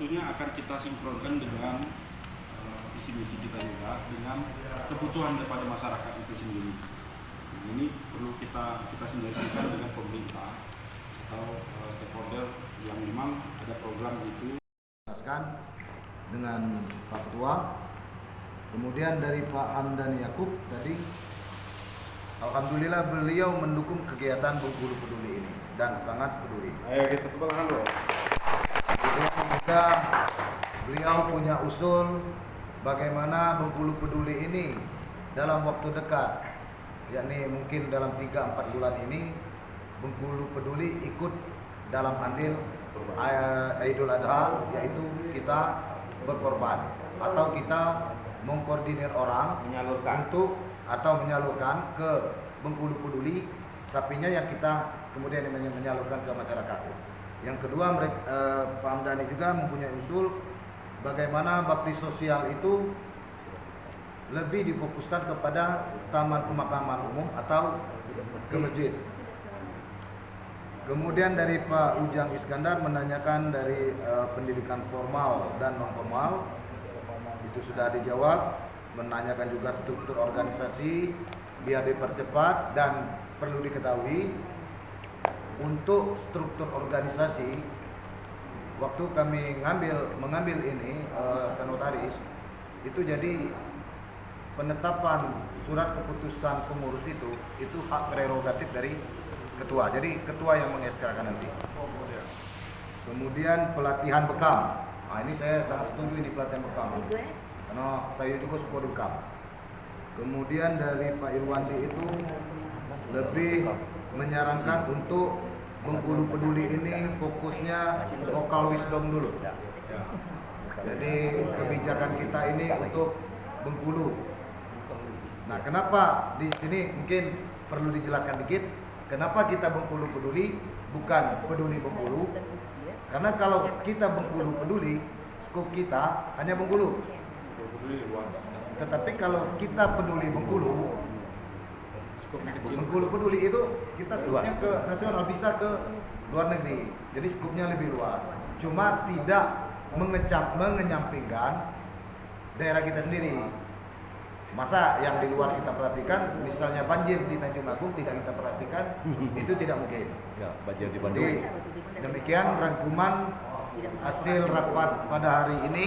tentunya akan kita sinkronkan dengan visi misi kita juga dengan kebutuhan daripada masyarakat itu sendiri. Nah, ini perlu kita sinergikan dengan pemerintah atau stakeholder yang memang ada program itu. Dengan Pak Ketua, kemudian dari Pak Hamdani Yakub tadi, alhamdulillah beliau mendukung kegiatan Bengkulu Peduli ini dan sangat peduli. Ayo kita tepuk tangan dulu. Beliau punya usul bagaimana Bengkulu Peduli ini dalam waktu dekat, yakni mungkin dalam 3-4 bulan ini Bengkulu Peduli ikut dalam andil Idul Adha, yaitu kita berkorban atau kita mengkoordinir orang menyalurkan ke Bengkulu Peduli sapinya yang kita kemudian menyalurkan ke masyarakat. Yang kedua, Pak Hamdani juga mempunyai usul bagaimana bakti sosial itu lebih difokuskan kepada taman pemakaman umum atau ke masjid. Kemudian dari Pak Ujang Iskandar menanyakan dari pendidikan formal dan non formal, itu sudah dijawab. Menanyakan juga struktur organisasi biar dipercepat, dan perlu diketahui untuk struktur organisasi waktu kami mengambil ini ke notaris itu, jadi penetapan surat keputusan pengurus itu hak prerogatif dari ketua. Jadi ketua yang meng-SK-kan nanti. Kemudian pelatihan bekam. Nah, ini saya sangat setuju ini pelatihan bekam. Karena saya juga suka bekam. Kemudian dari Pak Irwandi itu lebih menyarankan untuk Bengkulu Peduli ini fokusnya local wisdom dulu. Jadi kebijakan kita ini untuk Bengkulu. Nah, kenapa di sini mungkin perlu dijelaskan dikit. Kenapa kita Bengkulu Peduli, bukan peduli Bengkulu? Karena kalau kita Bengkulu Peduli, skop kita hanya Bengkulu. Tetapi kalau kita peduli Bengkulu, Bengkulu Peduli itu kita skopnya ke nasional, bisa ke luar negeri. Jadi skopnya lebih luas. Cuma tidak mengenyampingkan daerah kita sendiri. Masa yang di luar kita perhatikan, misalnya banjir di Tanjung Agung tidak kita perhatikan, itu tidak mungkin. Ya, banjir di Bandung. Jadi, demikian rangkuman hasil rapat pada hari ini.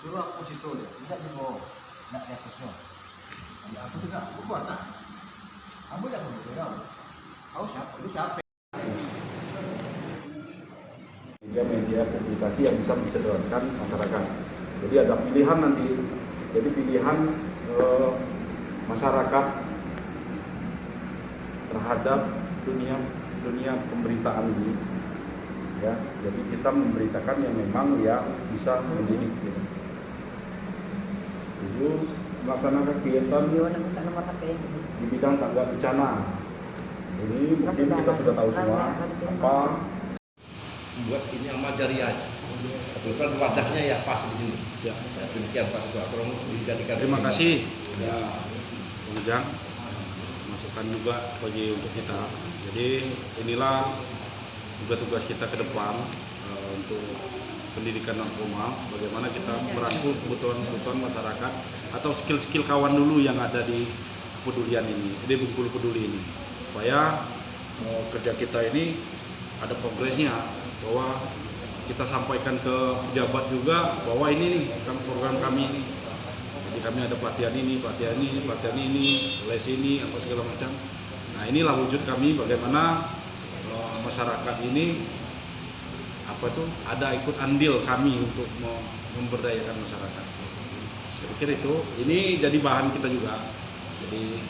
Suruh aku situ, tidak di bawah, nak di atasnya. Aku sudah, aku buat tak. Kamu dah berdoa. Kau siapa? Lu siapa? Media publikasi yang bisa mencerdaskan masyarakat. Jadi ada pilihan nanti. Jadi pilihan masyarakat terhadap dunia pemberitaan ini, ya. Jadi kita memberitakan yang memang yang bisa mendidik. Gitu. Itu melaksanakan kegiatan di bidang tanggap bencana. Ini mungkin kita sudah tahu semua apa. Buat ini amal jariah. Kebetulan wajahnya ya pas begini. Ya. Demikian Pak Ketua. Tolong dijadikan. Terima kasih ya, Bang Ujang, masukan juga bagi untuk kita. Jadi inilah tugas kita ke depan untuk pendidikan non formal. Bagaimana kita merangkul kebutuhan masyarakat atau skill kawan dulu yang ada di kepedulian ini, di Bengkulu Peduli ini, supaya kerja kita ini ada progresnya, bahwa kita sampaikan ke pejabat juga bahwa ini nih program kami ini. Jadi kami ada pelatihan ini, les ini, apa segala macam. Nah, inilah wujud kami bagaimana masyarakat ini ada ikut andil kami untuk memberdayakan masyarakat. Saya pikir itu ini jadi bahan kita juga. Jadi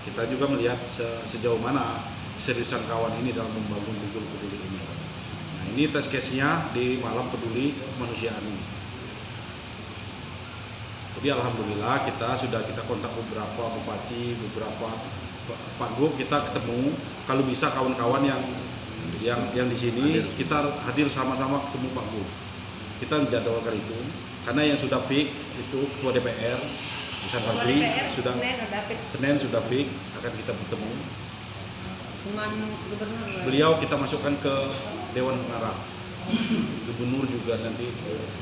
kita juga melihat sejauh mana keseriusan kawan ini dalam membangun Bengkulu Peduli ini. Nah, ini test case-nya di Malam Peduli Kemanusiaan ini. Jadi alhamdulillah kita kontak beberapa bupati, beberapa Pak Gub, kita ketemu. Kalau bisa kawan-kawan yang di sini kita hadir sama-sama ketemu Pak Gub. Kita menjadwalkan itu karena yang sudah fix itu Ketua DPR Isan Fadli sudah Senin sudah fix akan kita bertemu. Beliau kita masukkan ke Dewan Pengarah. Gubernur juga nanti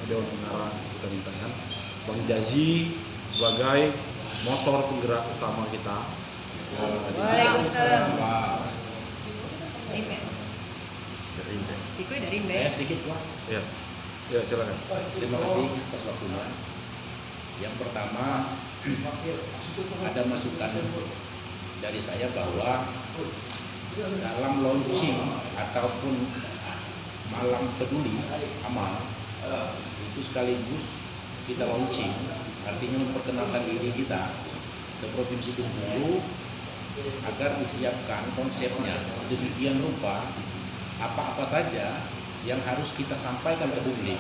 Dewan Pengarah kita mintakan Bang Jazi sebagai motor penggerak utama kita. Waalaikumsalam. Sikui dari Saya sedikit Pak. Ya silakan. Terima kasih atas waktunya. Yang pertama, ada masukan dari saya bahwa dalam launching ataupun malam peduli amal itu sekaligus kita launching, artinya memperkenalkan diri kita ke Provinsi Bengkulu agar disiapkan konsepnya sedemikian rupa apa-apa saja yang harus kita sampaikan ke publik.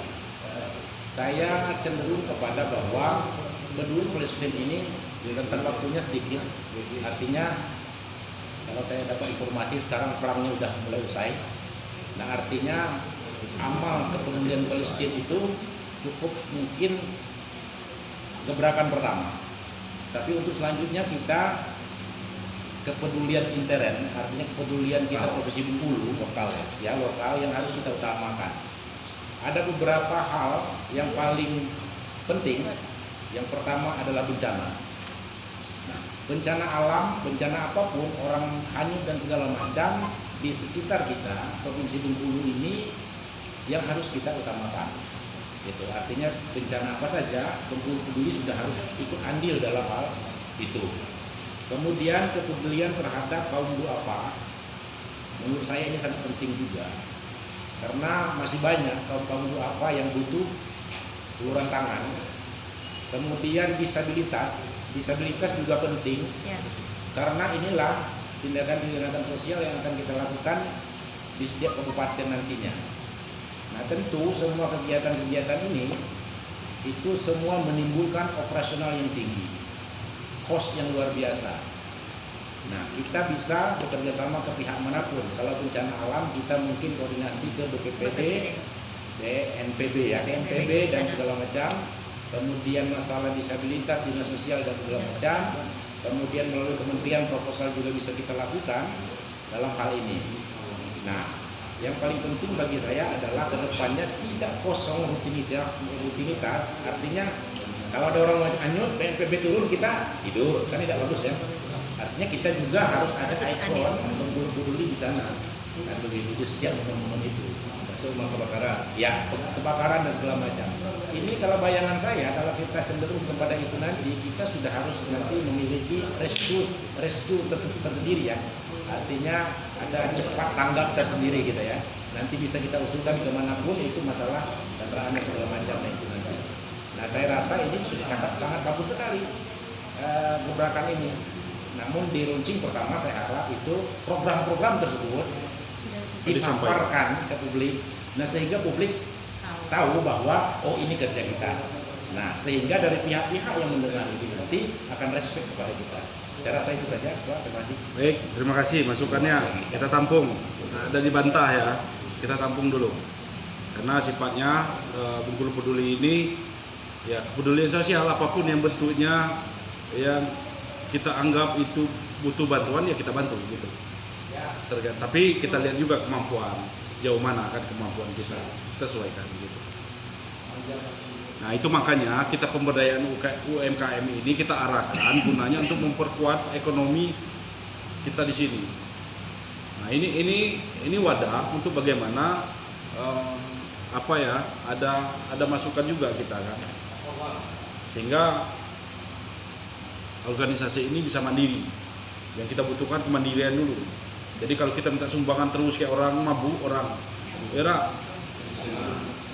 Saya cenderung kepada bahwa peduli presiden ini rentang waktunya sedikit, artinya kalau saya dapat informasi sekarang perangnya udah mulai usai. Nah artinya amal kepedulian Palestina itu cukup mungkin gebrakan pertama. Tapi untuk selanjutnya kita kepedulian intern, artinya kepedulian kita Provinsi Bengkulu lokal ya lokal yang harus kita utamakan. Ada beberapa hal yang paling penting. Yang pertama adalah bencana. Nah, bencana alam, bencana apapun, orang hanyut dan segala macam di sekitar kita Provinsi Bengkulu ini yang harus kita utamakan. Itu artinya bencana apa saja Bengkulu Peduli sudah harus ikut andil dalam hal itu. Kemudian kepedulian terhadap kaum duafa, menurut saya ini sangat penting juga, karena masih banyak kaum duafa yang butuh uluran tangan. Kemudian disabilitas juga penting, karena inilah tindakan-tindakan sosial yang akan kita lakukan di setiap kabupaten nantinya. Nah tentu semua kegiatan-kegiatan ini itu semua menimbulkan operasional yang tinggi, cost yang luar biasa. Nah kita bisa bekerja sama ke pihak manapun. Kalau bencana alam kita mungkin koordinasi ke BPPD, BNPB ya, BNPB dan segala macam. Kemudian masalah disabilitas, dinas sosial dan segala macam. Kemudian melalui kementerian proposal juga bisa kita lakukan dalam hal ini. Nah yang paling penting bagi saya adalah kedepannya tidak kosong rutinitas. Artinya kalau ada orang hanyut, BNPB turun, kita tidur, kan tidak bagus ya. Artinya kita juga harus ada ikon peduli di sana. Nah, begitu di setiap momen itu. Rumah kebakaran, ya kebakaran dan segala macam. Ini kalau bayangan saya, kalau kita cenderung kepada itu nanti, kita sudah harus nanti memiliki restu tersendiri ya. Artinya ada cepat tanggap tersendiri gitu ya. Nanti bisa kita usulkan kemanapun itu masalah kendaraan dan segala macam itu nanti. Nah saya rasa ini sudah sangat bagus sekali gebrakan ini. Namun di launching pertama saya harap itu program-program tersebut dipaparkan ke publik. Nah sehingga publik tahu bahwa oh ini kerja kita. Nah sehingga dari pihak-pihak yang mendengar itu nanti akan respect kepada kita. Saya rasa itu saja, Pak. Terima kasih. Baik, terima kasih masukannya. Kita tampung. Ada dibantah ya. Kita tampung dulu. Karena sifatnya Bengkulu Peduli ini ya kepedulian sosial apapun yang bentuknya yang kita anggap itu butuh bantuan ya kita bantu gitu. Tapi kita lihat juga kemampuan sejauh mana kan kemampuan kita sesuaikan gitu. Nah itu makanya kita pemberdayaan UMKM ini kita arahkan gunanya untuk memperkuat ekonomi kita di sini. Nah ini wadah untuk bagaimana ada masukan juga kita kan, sehingga organisasi ini bisa mandiri. Yang kita butuhkan kemandirian dulu. Jadi kalau kita minta sumbangan terus kayak orang mabuk, orang era.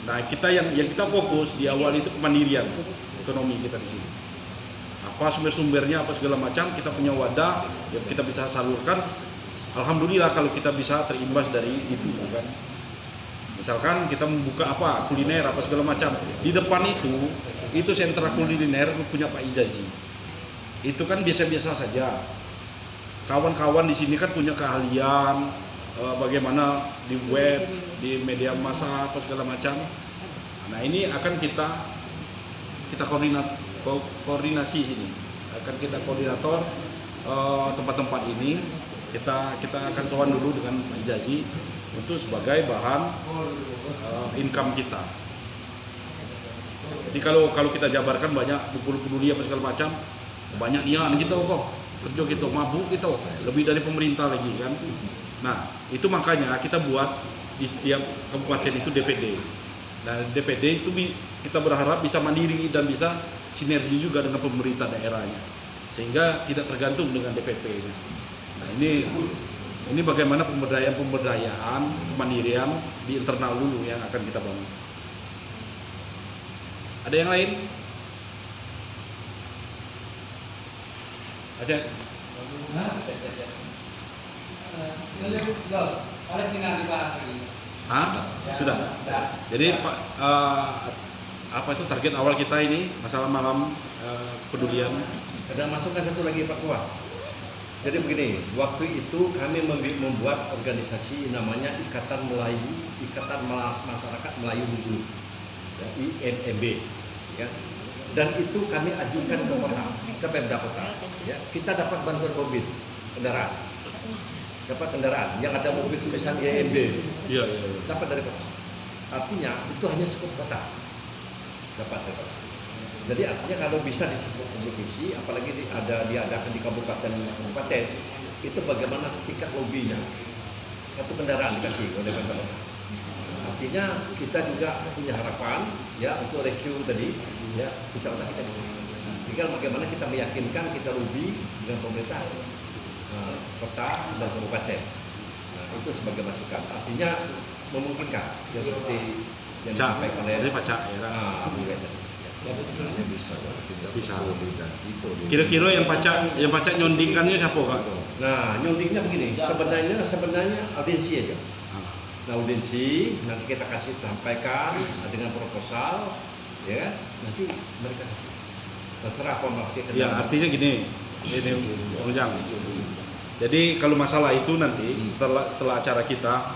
Nah, kita yang kita fokus di awal itu kemandirian ekonomi kita di sini. Apa sumber-sumbernya, apa segala macam, kita punya wadah yang kita bisa salurkan. Alhamdulillah kalau kita bisa terimbas dari itu kan. Misalkan kita membuka apa kuliner apa segala macam. Di depan itu sentra kuliner punya Pak Izazi. Itu kan biasa-biasa saja. Kawan-kawan di sini kan punya keahlian bagaimana di web, di media massa apa segala macam. Nah ini akan kita koordinasi sini. Akan kita koordinator tempat-tempat ini. Kita akan sowan dulu dengan Pak Izazi untuk sebagai bahan income kita. Jadi kalau kita jabarkan banyak Bengkulu Peduli apa segala macam, banyak nian kita kok kerja kita mabuk kita lebih dari pemerintah lagi kan. Nah itu makanya kita buat di setiap kabupaten itu DPD. Nah DPD itu kita berharap bisa mandiri dan bisa sinergi juga dengan pemerintah daerahnya, sehingga tidak tergantung dengan DPP-nya. Nah ini bagaimana pemberdayaan kemandirian di internal dulu yang akan kita bangun. Ada yang lain? Aceh? Palestina dibahas lagi. Hah? Sudah. Jadi Pak, apa itu target awal kita ini masalah malam kepedulian? Ada masukan satu lagi Pak Tua. Jadi begini, waktu itu kami membuat organisasi namanya Ikatan Masyarakat Melayu Bengkulu, ya, IMMB, ya. Dan itu kami ajukan ke kota, ke Pemda Kota. Ya. Kita dapat bantuan mobil, kendaraan, yang ada mobil tulisan IMMB, Iya. dapat dari kota. Artinya itu hanya skop kota, dapat dari kota. Jadi artinya kalau bisa disebut kompetisi, apalagi diadakan di kabupaten, itu bagaimana tingkat lobbynya? Satu kendaraan dikasih oleh Pemda Kota. Artinya kita juga punya harapan ya untuk rescue tadi, ya insya Allah kita bisa. Tinggal bagaimana kita meyakinkan kita lobby dengan pemerintah kota dan kabupaten. Nah, itu sebagai masukan. Artinya memungkinkan ya seperti yang disampaikan oleh Pak Cak ya. Sebetulnya bisa, tinggal Bisa. usul dan itu. Kira-kira yang Pak Cak nyondingkannya siapa Kak? Nah, nyondingnya begini, sebenarnya audiensi aja. Nah, audiensi nanti kita kasih sampaikan dengan proposal, ya nanti mereka kasih. Terserah apa mereka. Ya artinya gini, ini Ujang. Jadi kalau masalah itu nanti setelah acara kita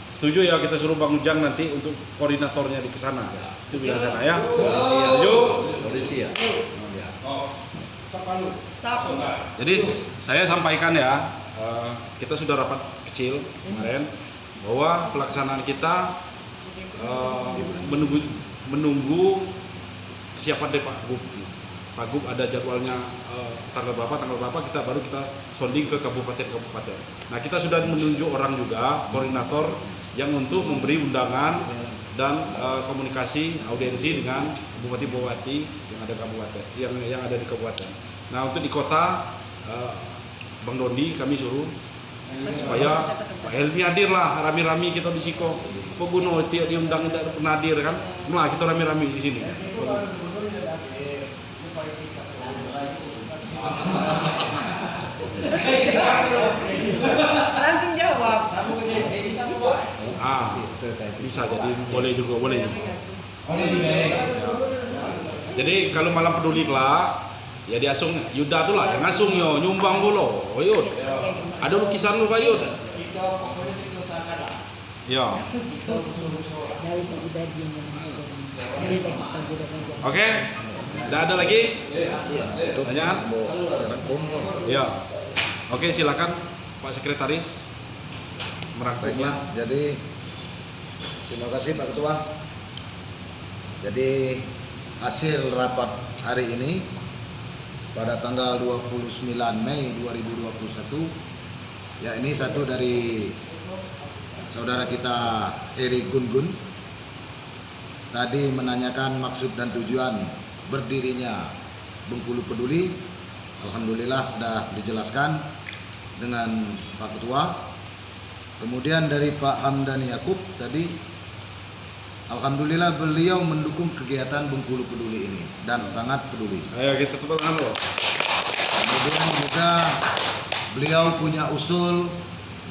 setuju ya kita suruh Bang Ujang nanti untuk koordinatornya di kesana. Itu bilang sana ya. Audisi ya. Jadi saya sampaikan ya, kita sudah rapat kecil kemarin bahwa pelaksanaan kita menunggu kesiapan dari Pak Gub. Pak Gub ada jadwalnya tanggal berapa kita baru sounding ke kabupaten. Nah kita sudah menunjuk orang juga koordinator yang untuk memberi undangan dan komunikasi audiensi dengan bupati-bupati yang ada kabupaten yang ada di kabupaten. Nah untuk di kota Bang Dondi kami suruh supaya Pak Helmi hadir lah rami-rami kita di Siko. Peguno tiap diundang tidak pernah hadir kan? Nah kita rami-rami di sini. Langsung jawab. Bisa jadi boleh juga. Jadi kalau malam peduli lah ya diasung Yuda tuh lah ngasung yo nyumbang dulu. Oh Yud. Ada lukisan lu Pak Yud? Ya. Oke. Tidak ada lagi? Pertanyaan? Ya. Oke, silakan Pak Sekretaris merangkumnya. Baiklah, jadi terima kasih Pak Ketua. Jadi hasil rapat hari ini pada tanggal 29 Mei 2021 ya ini satu dari saudara kita Eri Gun tadi menanyakan maksud dan tujuan berdirinya Bengkulu Peduli. Alhamdulillah sudah dijelaskan dengan Pak Ketua. Kemudian dari Pak Hamdani Yakub tadi alhamdulillah beliau mendukung kegiatan Bengkulu Peduli ini dan sangat peduli. Ayo kita tepuk tangan loh. Kemudian juga beliau punya usul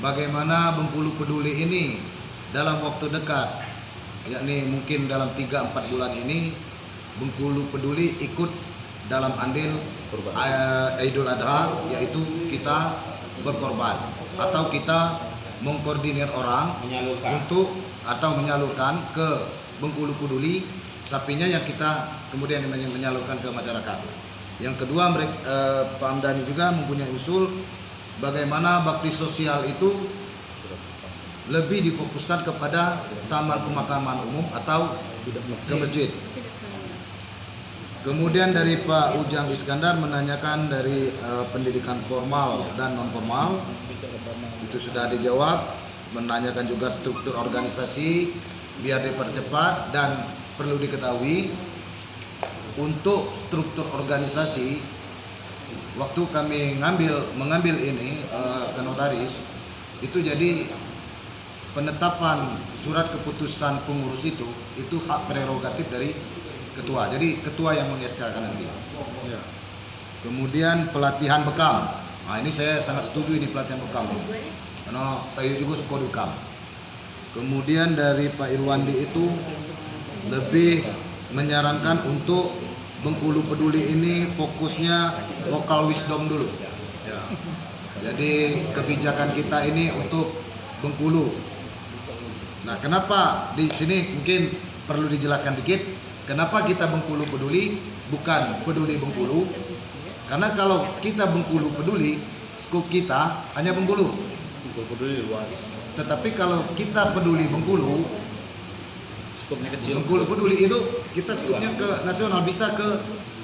bagaimana Bengkulu Peduli ini dalam waktu dekat, yakni mungkin dalam 3-4 bulan ini Bengkulu Peduli ikut dalam andil Idul Adha, yaitu kita berkorban atau kita mengkoordinir orang untuk atau menyalurkan ke Bengkulu Peduli sapinya yang kita kemudian menyalurkan ke masyarakat. Yang kedua, Pak Hamdani juga mempunyai usul bagaimana bakti sosial itu lebih difokuskan kepada taman pemakaman umum atau ke masjid. Kemudian dari Pak Ujang Iskandar menanyakan dari pendidikan formal dan non formal, itu sudah dijawab. Menanyakan juga struktur organisasi biar dipercepat, dan perlu diketahui untuk struktur organisasi waktu kami mengambil ini ke notaris itu, jadi penetapan surat keputusan pengurus itu hak prerogatif dari ketua. Jadi ketua yang meng-SK-kan nanti. Ya. Kemudian pelatihan bekam. Nah, ini saya sangat setuju ini pelatihan bekam. Karena saya juga suka bekam. Kemudian dari Pak Irwandi itu lebih menyarankan untuk Bengkulu Peduli ini fokusnya local wisdom dulu. Ya. Jadi kebijakan kita ini untuk Bengkulu. Nah, kenapa di sini mungkin perlu dijelaskan dikit. Kenapa kita Bengkulu Peduli, bukan Peduli Bengkulu? Karena kalau kita Bengkulu Peduli, skop kita hanya Bengkulu. Bengkulu Peduli luas. Tetapi kalau kita peduli Bengkulu, Skopnya kecil. Bengkulu Peduli itu kita skupnya ke nasional, bisa ke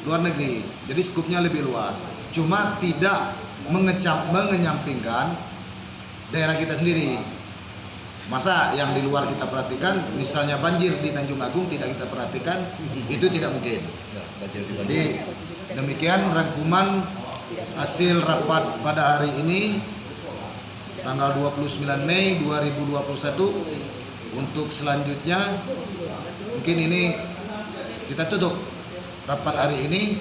luar negeri. Jadi skupnya lebih luas. Cuma tidak mengenyampingkan daerah kita sendiri. Masa yang di luar kita perhatikan, misalnya banjir di Tanjung Agung tidak kita perhatikan, itu tidak mungkin. Jadi demikian rangkuman hasil rapat pada hari ini tanggal 29 Mei 2021. Untuk selanjutnya mungkin ini kita tutup rapat hari ini,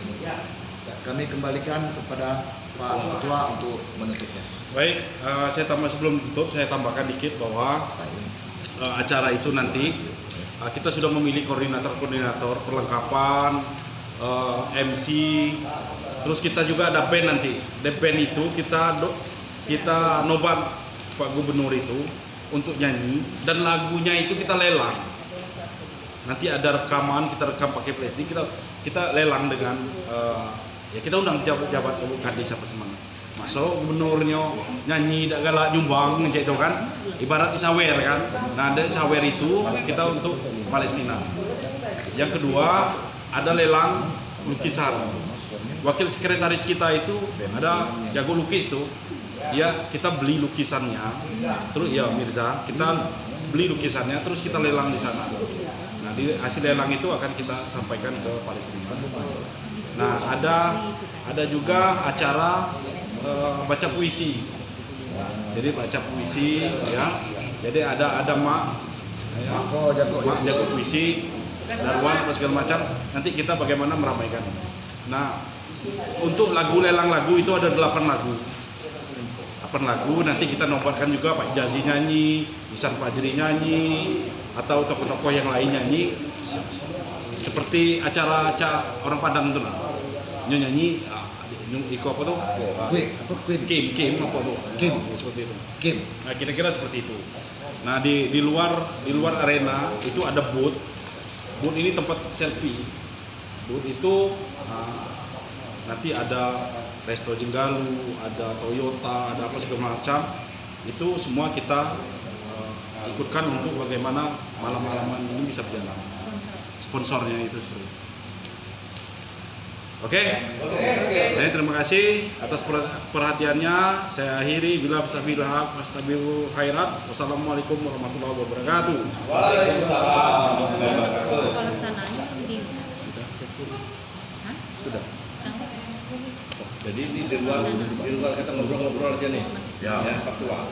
kami kembalikan kepada Pak Ketua untuk menutupnya. Baik, saya sebelum tutup saya tambahkan dikit bahwa acara itu nanti kita sudah memilih koordinator perlengkapan, MC, terus kita juga ada band nanti. Di band itu kita nobat Pak Gubernur itu untuk nyanyi, dan lagunya itu kita lelang. Nanti ada rekaman, kita rekam pakai flash disk, kita lelang dengan ya kita undang pejabat kadis apa semuanya. Masuk gubernurnya nyanyi dak galak nyumbang ngecek itu kan, ibarat sawer kan. Nah, dari sawer itu kita untuk Palestina. Yang kedua ada lelang lukisan. Wakil sekretaris kita itu ada jago lukis tuh. Kita beli lukisannya. Terus ya Mirza, kita beli lukisannya terus kita lelang di sana. Nah, di hasil lelang itu akan kita sampaikan ke Palestina. Nah, ada juga acara baca puisi. Jadi baca puisi ya. Jadi ada mak jago puisi, darwan apa segala macam. Nanti kita bagaimana meramaikan. Nah, untuk lelang lagu itu ada 8 lagu. 8 lagu nanti kita nobatkan juga Pak Jazi nyanyi, Ihsan Fajri nyanyi, atau tokoh-tokoh yang lain nyanyi. Seperti acara orang Padang itu lah. Nyanyi Iko apa tuh? Kim apa tuh? Kim seperti itu. Kim. Nah, kira-kira seperti itu. Nah, di luar arena itu ada booth. Booth ini tempat selfie. Booth itu nanti ada Resto Jenggalu, ada Toyota, ada apa segala macam. Itu semua kita ikutkan untuk bagaimana malam-malaman ini bisa berjalan. Sponsornya itu seperti itu. Oke. Jadi terima kasih atas perhatiannya. Saya akhiri bila fisabilillah wastabiqul khairat. Wassalamualaikum warahmatullahi wabarakatuh. Waalaikumsalam. Kalau sananya di Sudah. Jadi ini di luar kita ngobrol-ngobrol aja nih. Ya. Pak Ketua.